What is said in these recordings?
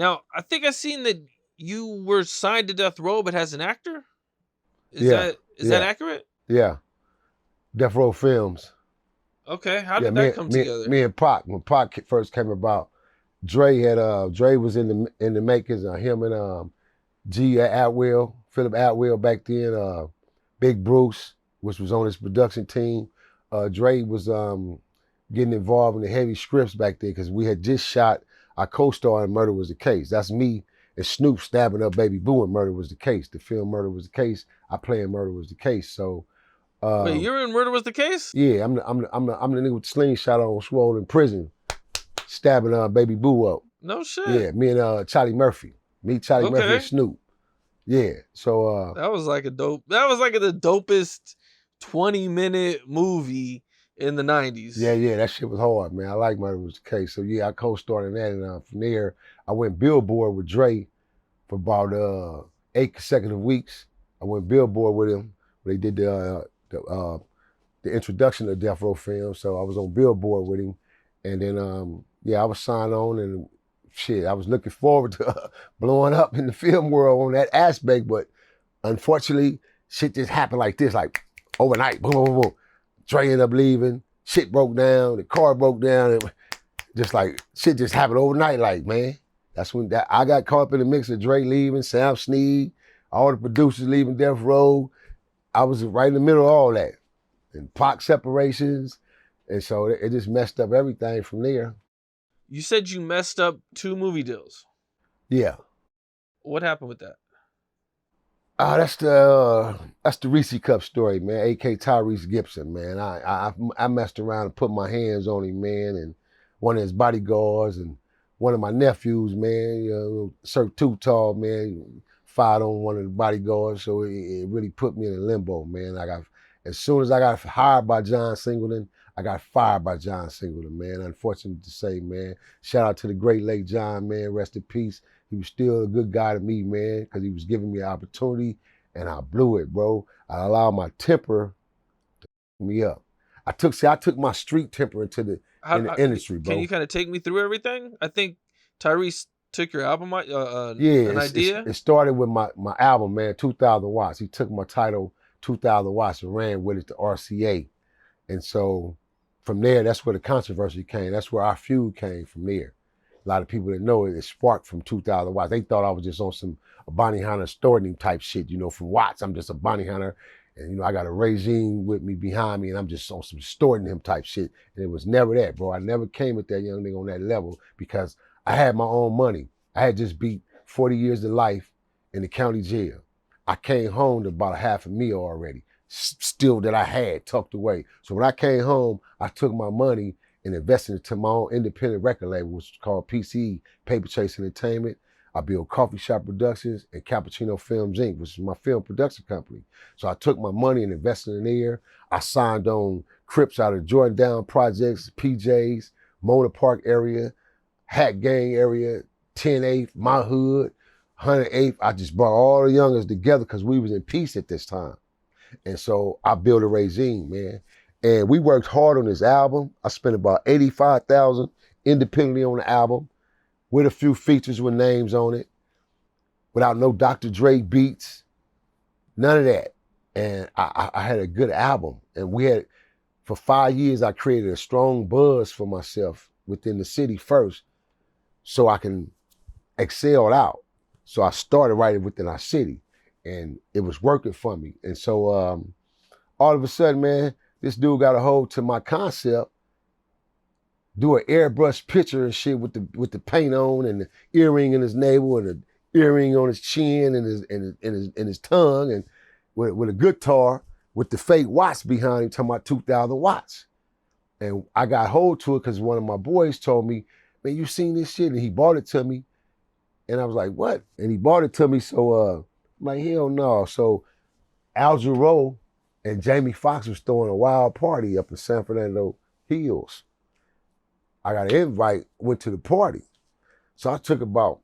Now, I think I seen that you were signed to Death Row, but as an actor. Is Yeah, that yeah, accurate? yeah. Death Row Films. Okay, how Yeah, did that come together? me and Pac. When Pac first came about, Dre was in the makers. Him and G Atwell, Philip Atwell back then. Big Bruce, which was on his production team. Dre was getting involved in the heavy scripts back then because we had just shot our co-star in Murder Was the Case. That's me and Snoop stabbing up Baby Boo in Murder Was the Case. The film Murder Was the Case. I play in Murder Was the Case. So Wait, um, you're in Murder Was the Case? yeah, I'm the nigga with the slingshot on Swole in prison, stabbing Baby Boo up. No shit. Yeah, me and Charlie Murphy. Me, Charlie Murphy, and Okay, Snoop. Yeah. So that was like a dope. That was like the dopest 20-minute movie in the '90s. yeah, that shit was hard, man. I like Murder Was the Case. So yeah, I co-starred in that, and from there I went Billboard with Dre for about 8 consecutive weeks. I went Billboard with him. They did the introduction of Death Row Film, so I was on Billboard with him, and then I was signed on, and shit, I was looking forward to blowing up in the film world on that aspect, but unfortunately, shit just happened like this, like overnight, boom, boom, boom. Dre ended up leaving, shit broke down, the car broke down, and just like shit just happened overnight, like man. That's when I got caught up in the mix of Dre leaving, Sam Snead, all the producers leaving Death Row. I was right in the middle of all that. And Pac separations. And so it just messed up everything from there. You said you messed up 2 movie deals. Yeah. What happened with that? That's the Reese Cup story, man. AK Tyrese Gibson, man. I messed around and put my hands on him, man, and one of his bodyguards and one of my nephews, man, Sir Too Tall, man, fired on one of the bodyguards, so it really put me in limbo, man. As soon as I got hired by John Singleton, I got fired by John Singleton, man. Unfortunate to say, man. Shout out to the great late John, man. Rest in peace. He was still a good guy to me, man, because he was giving me an opportunity, and I blew it, bro. I allowed my temper to f me up. I took my street temper in the industry, Can you bro. kind of take me through everything? I think Tyrese took your album, Yeah, an idea. it started with my album, man, 2,000 watts. He took my title, 2,000 watts, and ran with it to RCA. And so from there, that's where the controversy came. That's where our feud came from there. A lot of people didn't know it sparked from 2,000 watts. They thought I was just on some Bonnie Hunter storing type shit, from Watts. I'm just a Bonnie Hunter. And, I got a regime with me behind me, and I'm just on some storing him type shit. And it was never that, bro. I never came at that young nigga on that level because I had my own money. I had just beat 40 years to life in the county jail. I came home to about a half a meal already, still that I had tucked away. So when I came home, I took my money and invested into my own independent record label, which is called PCE, Paper Chase Entertainment. I built Coffee Shop Productions and Cappuccino Films Inc., which is my film production company. So I took my money and invested in there. I signed on Crips out of Jordan Down Projects, PJs, Mona Park area, Hat Gang area, 10/8, my hood, 108th. I just brought all the youngers together because we was in peace at this time. And so I built a regime, man. And we worked hard on this album. I spent about $85,000 independently on the album with a few features with names on it, without no Dr. Dre beats, none of that. And I had a good album. And for 5 years, I created a strong buzz for myself within the city first so I can excel out. So I started writing within our city and it was working for me. And so all of a sudden, man, this dude got a hold to my concept, do an airbrush picture and shit with the paint on and the earring in his navel and the earring on his chin and his tongue and with a guitar with the fake watts behind him talking about 2,000 watts. And I got hold to it because one of my boys told me, man, you seen this shit? And he bought it to me. And I was like, what? And he bought it to me, so I'm like, hell no. So Al Jarreau and Jamie Foxx was throwing a wild party up in San Fernando Hills. I got an invite, went to the party. So I took about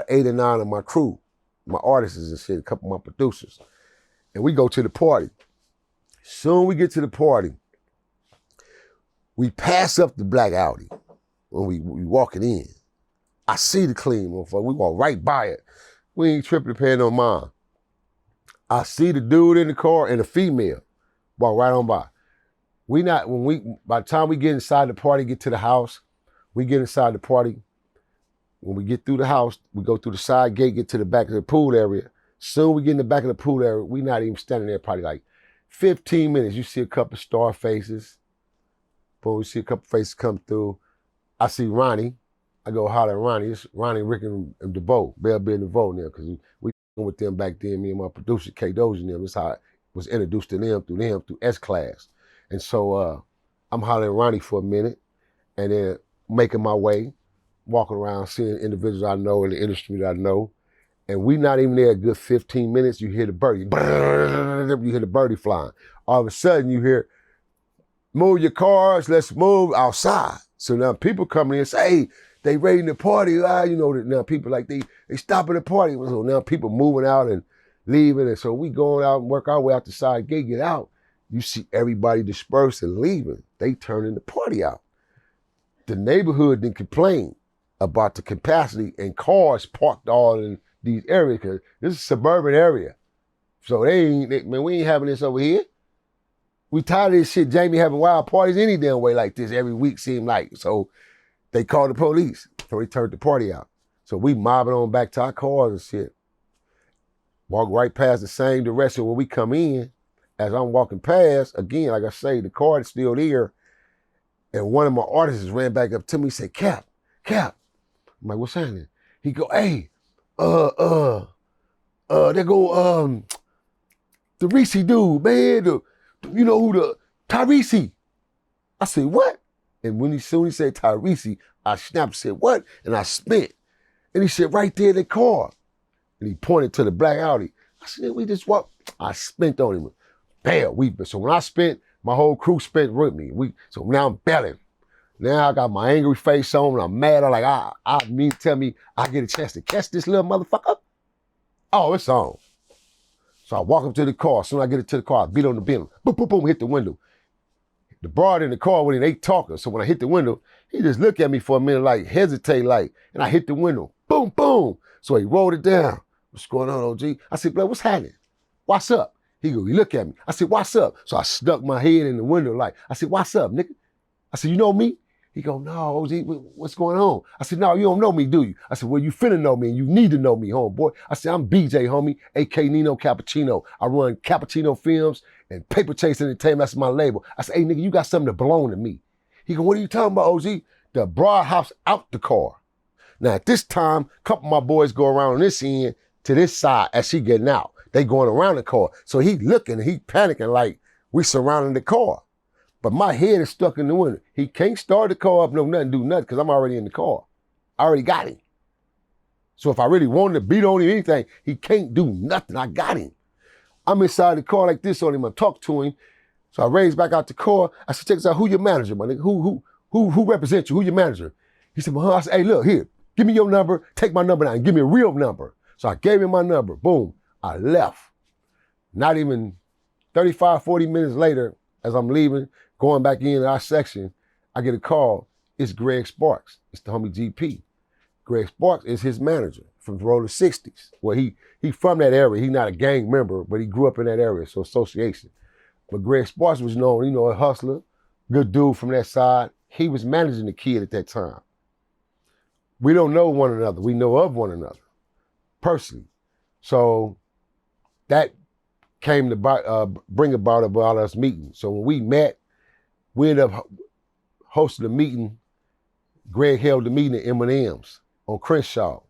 8 or 9 of my crew, my artists and shit, a couple of my producers. And we go to the party. Soon we get to the party, we pass up the black Audi when we walking in. I see the clean motherfucker. We walk right by it. We ain't tripping paying no mind. I see the dude in the car and the female walk right on by. By the time we get inside the party, get to the house, we get inside the party. When we get through the house, we go through the side gate, get to the back of the pool area. Soon we get in the back of the pool area, we not even standing there probably like 15 minutes. You see a couple star faces. Boom, we see a couple faces come through. I see Ronnie. I go holler at Ronnie. It's Ronnie, Rick, and DeVoe, Bell Bill and DeVoe now, because we with them back then, me and my producer, K Dozy and them. That's how I was introduced to them through S-Class. And so I'm hollering at Ronnie for a minute and then making my way, walking around, seeing individuals I know in the industry that I know. And we not even there a good 15 minutes, you hear the birdie. You hear the birdie flying. All of a sudden you hear, move your cars, let's move outside. So now people coming in and say, hey, they raiding the party. You know, now people like, they stopping the party. So now people moving out and leaving. And so we going out and work our way out the side gate, get out. You see everybody dispersed and leaving. They turning the party out. The neighborhood didn't complain about the capacity and cars parked all in these areas because this is a suburban area. So we ain't having this over here. We tired of this shit, Jamie, having wild parties any damn way like this every week seemed like. So they called the police. So they turned the party out. So we mobbing on back to our cars and shit. Walk right past the same direction where we come in. As I'm walking past, again, like I say, the car is still there. And one of my artists ran back up to me and said, Cap. I'm like, what's happening? He go, hey, there go the Reese dude, man. You know who the Tyrese. I said, what? And when he said Tyrese, I snapped, said, what? And I spent. And he said, right there in the car. And he pointed to the black Audi. I said, we just walked. I spent on him. Bam, so when I spent, my whole crew spent with me. So now I'm belling. Now I got my angry face on and I'm mad. I'm like, tell me I get a chance to catch this little motherfucker. Oh, it's on. So I walk up to the car. As soon as I get it to the car, I beat on the bin. Boom, boom, boom, hit the window. The broad in the car with him, they talking. So when I hit the window, he just looked at me for a minute, like hesitate, like, and I hit the window. Boom, boom. So he rolled it down. What's going on, OG? I said, Blair, what's happening? What's up? He look at me. I said, what's up? So I stuck my head in the window like, I said, what's up, nigga? I said, you know me? He go, no, OG, what's going on? I said, no, you don't know me, do you? I said, well, you finna know me and you need to know me, homeboy. I said, I'm BJ, homie, A.K. Nino Cappuccino. I run Cappuccino Films and Paper Chase Entertainment. That's my label. I said, hey, nigga, you got something that belong to me. He go, what are you talking about, OG? The broad hops out the car. Now, at this time, a couple of my boys go around on this end to this side as she getting out. They going around the car. So he looking, he panicking like we surrounding the car. But my head is stuck in the window. He can't start the car up, no nothing, do nothing, because I'm already in the car. I already got him. So if I really wanted to beat on him or anything, he can't do nothing. I got him. I'm inside the car like this on him. I talk to him. So I raise back out the car. I said, check this out. Who your manager, my nigga? Who represents you? Who your manager? He said, well, I said, hey, look, here, give me your number. Take my number now and give me a real number. So I gave him my number. Boom. I left. Not even 35, 40 minutes later, as I'm leaving, going back in our section, I get a call. It's Greg Sparks. It's the homie GP. Greg Sparks is his manager from the roller 60s. Well, he from that area. He's not a gang member, but he grew up in that area, so association. But Greg Sparks was known, you know, a hustler, good dude from that side. He was managing the kid at that time. We don't know one another. We know of one another personally. So that came to bring about us meeting. So when we met, we ended up hosting a meeting. Greg held the meeting at M&M's on Crenshaw.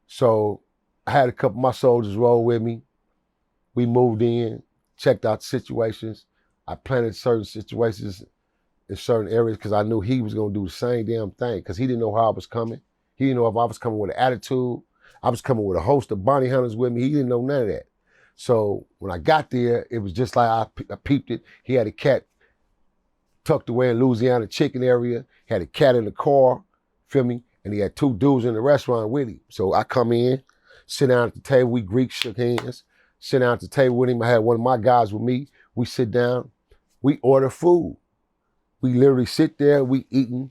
So I had a couple of my soldiers roll with me. We moved in, checked out the situations. I planted certain situations in certain areas because I knew he was going to do the same damn thing because he didn't know how I was coming. He didn't know if I was coming with an attitude. I was coming with a host of bounty hunters with me. He didn't know none of that. So when I got there, it was just like I peeped it. He had a cat tucked away in Louisiana chicken area. He had a cat in the car, feel me? And he had two dudes in the restaurant with him. So I come in, sit down at the table. We Greek shook hands, sit down at the table with him. I had one of my guys with me. We sit down, we order food. We literally sit there, we eating.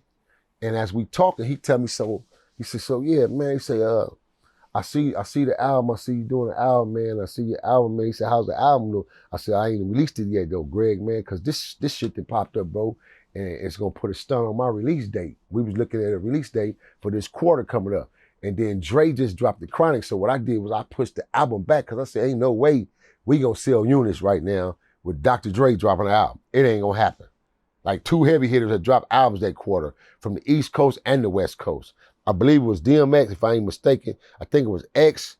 And as we talking, he tell me, so He said, so yeah, man. He said, I see the album. I see you doing the album, man. I see your album, man. He said, how's the album though? I said, I ain't released it yet though, Greg, man, because this shit that popped up, bro, and it's gonna put a stunt on my release date. We was looking at a release date for this quarter coming up. And then Dre just dropped the Chronic. So what I did was I pushed the album back because I said, ain't no way we gonna sell units right now with Dr. Dre dropping an album. It ain't gonna happen. Like two heavy hitters that dropped albums that quarter from the East Coast and the West Coast. I believe it was DMX, if I ain't mistaken. I think it was X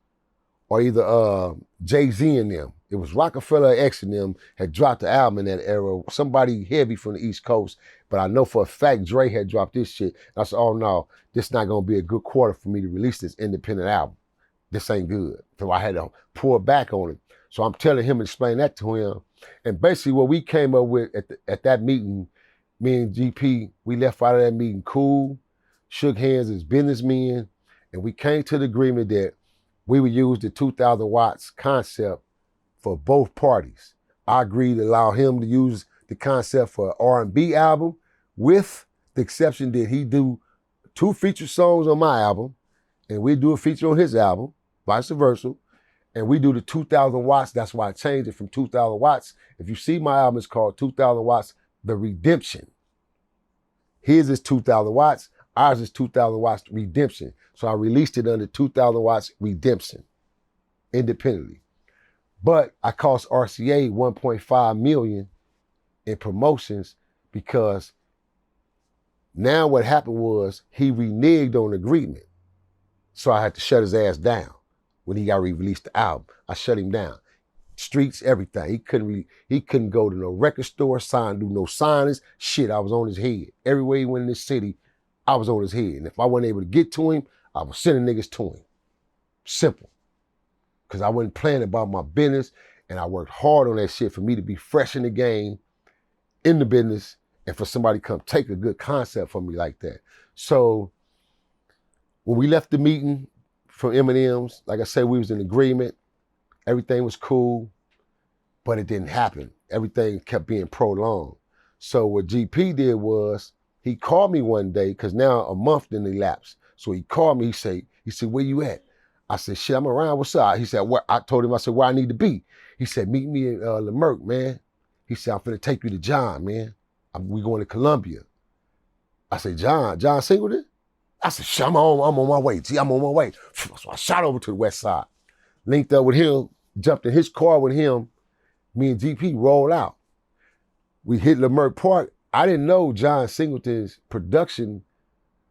or either Jay-Z and them. It was Rockefeller X and them had dropped the album in that era. Somebody heavy from the East Coast. But I know for a fact Dre had dropped this shit. And I said, oh no, this not gonna be a good quarter for me to release this independent album. This ain't good. So I had to pull back on it. So I'm telling him and explain that to him. And basically what we came up with at that meeting, me and GP, we left out of that meeting cool, shook hands as businessmen, and we came to the agreement that we would use the 2,000 watts concept for both parties. I agreed to allow him to use the concept for an R&B album with the exception that he do 2 feature songs on my album and we do a feature on his album, vice versa, and we do the 2,000 watts. That's why I changed it from 2,000 watts. If you see my album, it's called 2,000 watts, The Redemption. His is 2,000 watts. Ours is 2,000 watts Redemption. So I released it under 2,000 watts Redemption independently. But I cost RCA $1.5 million in promotions because now what happened was he reneged on the agreement. So I had to shut his ass down when he got released the album. I shut him down. Streets, everything. He couldn't go to no record store, do no signings. Shit, I was on his head. Everywhere he went in this city, I was on his head. And if I wasn't able to get to him, I was sending niggas to him. Simple. Because I wasn't playing about my business, and I worked hard on that shit for me to be fresh in the game, in the business, and for somebody to come take a good concept from me like that. So when we left the meeting from M&M's, like I said, we was in agreement. Everything was cool, but it didn't happen. Everything kept being prolonged. So what GP did was he called me one day, because now a month didn't elapse. So he called me, he said, where you at? I said, shit, I'm around, what's up? He said, what? I told him, I said, where I need to be. He said, meet me in Lemerck, man. He said, I'm finna take you to John, man. We going to Columbia. I said, John Singleton? I said, shit, I'm on my way. Gee, I'm on my way. So I shot over to the west side, linked up with him, jumped in his car with him. Me and GP rolled out. We hit Lemerck Park. I didn't know John Singleton's production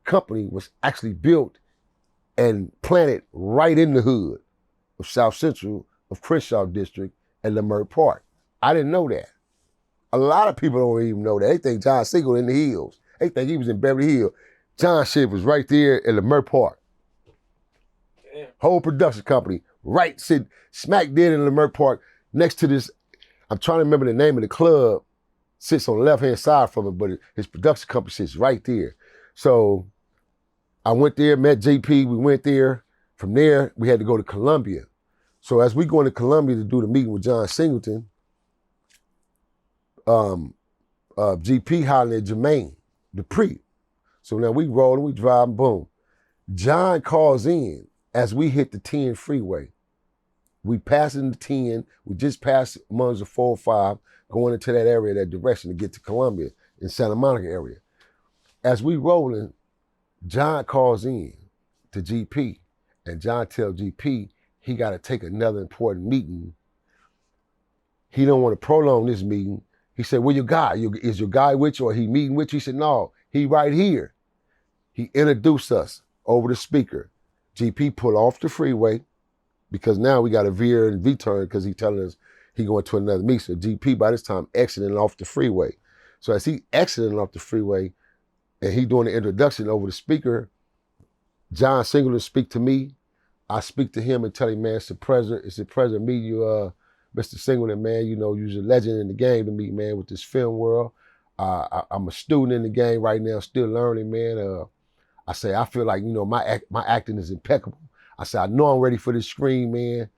company was actually built and planted right in the hood of South Central of Crenshaw District at Lemerck Park. I didn't know that. A lot of people don't even know that. They think John Singleton in the hills. They think he was in Beverly Hills. John shit was right there at Lemerck Park. Damn. Whole production company, right sitting smack dead in Lemerck Park next to this, I'm trying to remember the name of the club, sits on the left-hand side from it, but his production company sits right there. So I went there, met JP, we went there. From there, we had to go to Columbia. So as we going to Columbia to do the meeting with John Singleton, GP hollering at Jermaine Dupree. So now we rolling, we driving, boom. John calls in as we hit the 10 freeway. We passing the 10, we just passed amongst the 405, going into that area, that direction to get to Columbia in Santa Monica area. As we rolling, John calls in to GP, and John tells GP he got to take another important meeting. He don't want to prolong this meeting. He said, where your guy? Is your guy with you or he meeting with you? He said, no, he right here. He introduced us over the speaker. GP pulled off the freeway because now we got to veer and V-turn because he telling us he going to another meeting. So GP by this time exiting off the freeway. So as he exiting off the freeway and he doing the introduction over the speaker, John Singleton speak to me. I speak to him and tell him, man, it's a pleasure meeting you, Mr. Singleton, man. You know, you're a legend in the game to me, man, with this film world. I'm a student in the game right now, still learning, man. I say, I feel like, you know, my acting is impeccable. I said, I know I'm ready for this screen, man.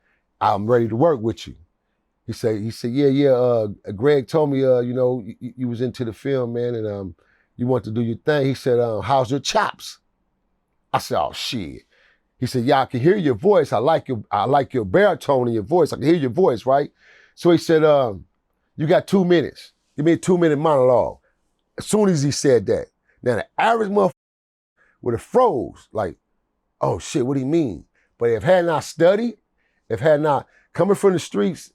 I'm ready to work with you. He said, yeah. Greg told me, you know, you was into the film, man, and you want to do your thing. He said, how's your chops? I said, oh shit. He said, yeah, I can hear your voice. I like your baritone in your voice. I can hear your voice, right? So he said, you got 2 minutes. Give me a 2-minute monologue. As soon as he said that, now the average motherfucker would have froze, like, oh shit, what do you mean? But if had not studied, if had not coming from the streets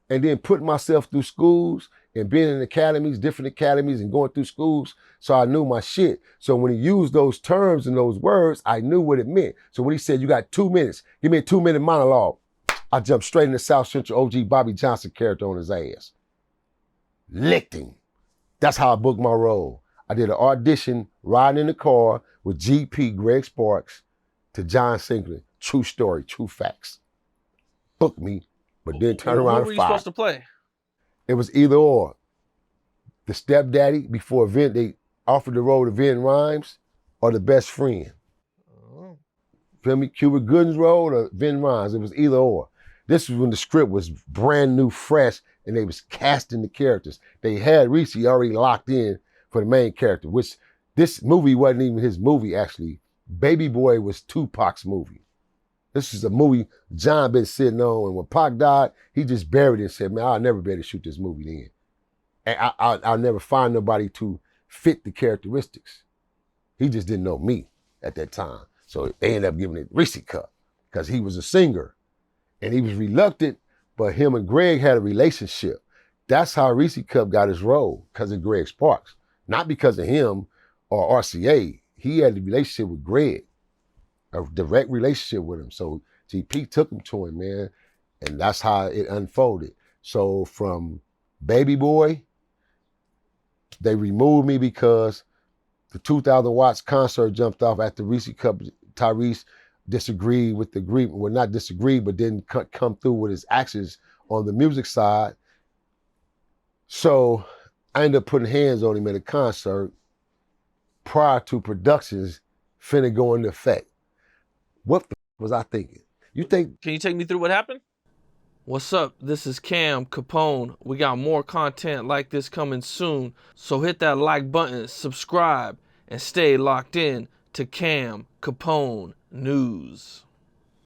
and then putting myself through schools and being in academies, different academies and going through schools, so I knew my shit. So when he used those terms and those words, I knew what it meant. So when he said, you got 2 minutes, give me a 2-minute monologue, I jumped straight into South Central OG Bobby Johnson character on his ass. Licked him. That's how I booked my role. I did an audition riding in the car with GP Greg Sparks to John Singleton. True story, true facts. Booked me, but then turn around and Who were you fired. supposed to play? It was either or. The stepdaddy before they offered the role to Vin Rhymes, or the best friend. Oh. Feel me? Cuba Gooding's role or Vin Rhymes. It was either or. This was when the script was brand new, fresh, and they was casting the characters. They had Reese already locked in for the main character, which this movie wasn't even his movie, actually. Baby Boy was Tupac's movie. This is a movie John been sitting on, and when Pac died, he just buried it and said, man, I'll never be able to shoot this movie then. And I'll never find nobody to fit the characteristics. He just didn't know me at that time. So they ended up giving it Reese Cup because he was a singer and he was reluctant, but him and Greg had a relationship. That's how Reese Cup got his role, because of Greg Sparks. Not because of him or RCA. He had a relationship with Greg, a direct relationship with him. So GP took him to him, man, and that's how it unfolded. So from Baby Boy, they removed me because the 2,000 watts concert jumped off after Reese Cup. Tyrese disagreed with the agreement. Well, not disagreed, but didn't come through with his actions on the music side. So I ended up putting hands on him at a concert prior to productions finna go into effect. What the was I thinking? You think? Can you take me through what happened? What's up? This is Cam Capone. We got more content like this coming soon, so hit that like button, subscribe, and stay locked in to Cam Capone News.